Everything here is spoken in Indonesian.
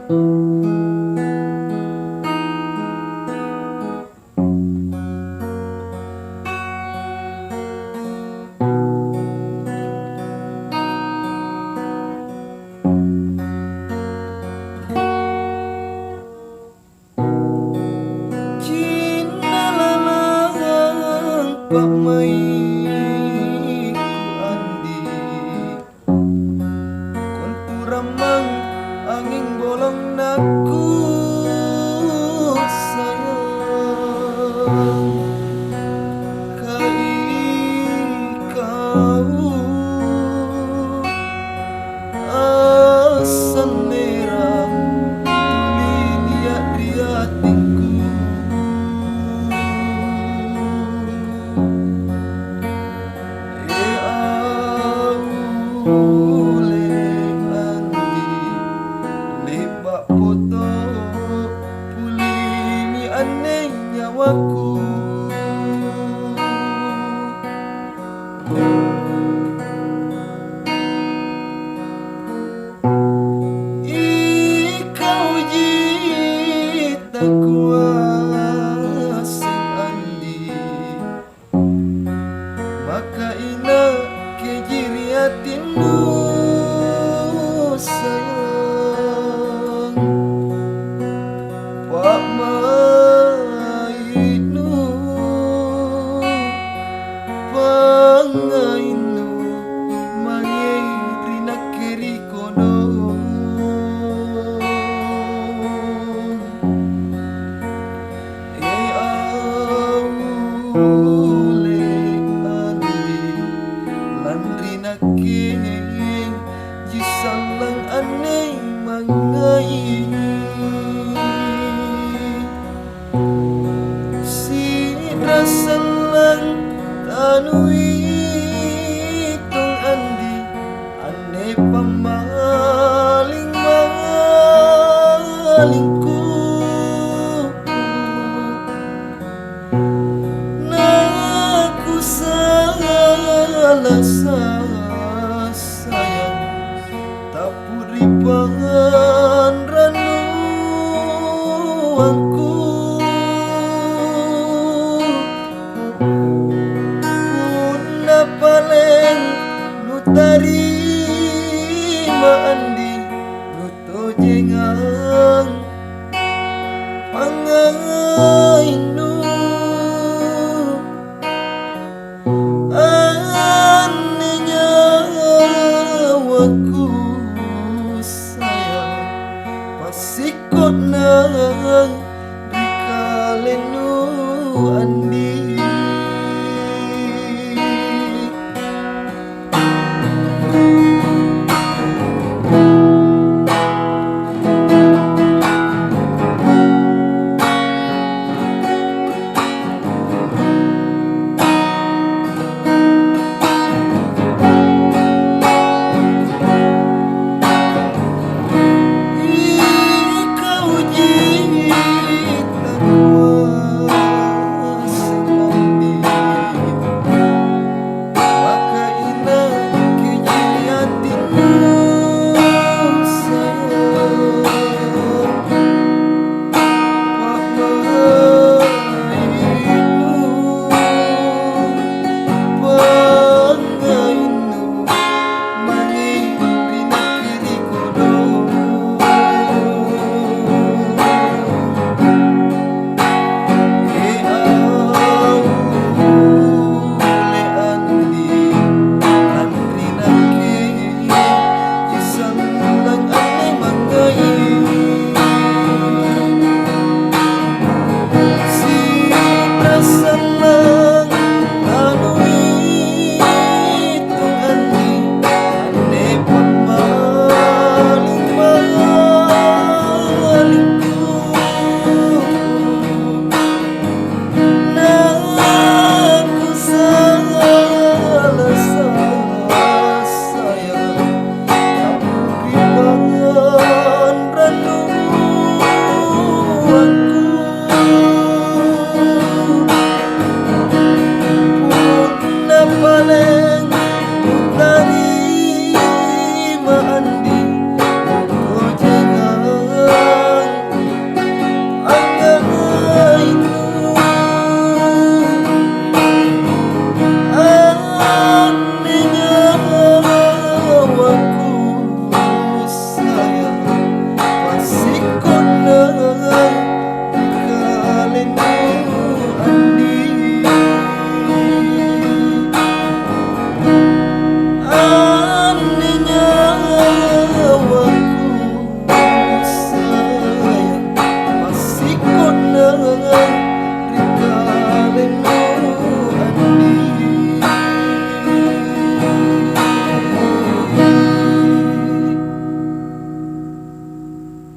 cinnalalangpa'maikuandi, kon puramang angin bolong naku sayang, kai kau asan merah tuli niat riatinku. Lebak foto pulimi aneh nyawaku. Ikau jita kuasing andi, maka ina kejiriatinmu sayang, Pak Mainu pangainu mangeri nakeri kono. Aule andi landri nakeng jisalang aneh mangai, sidra selang tanui tong andi aneh pamaling malingku. Naku salah sayang, tapuripan ranuanku. Puna palen nu tarima andi nu tojeng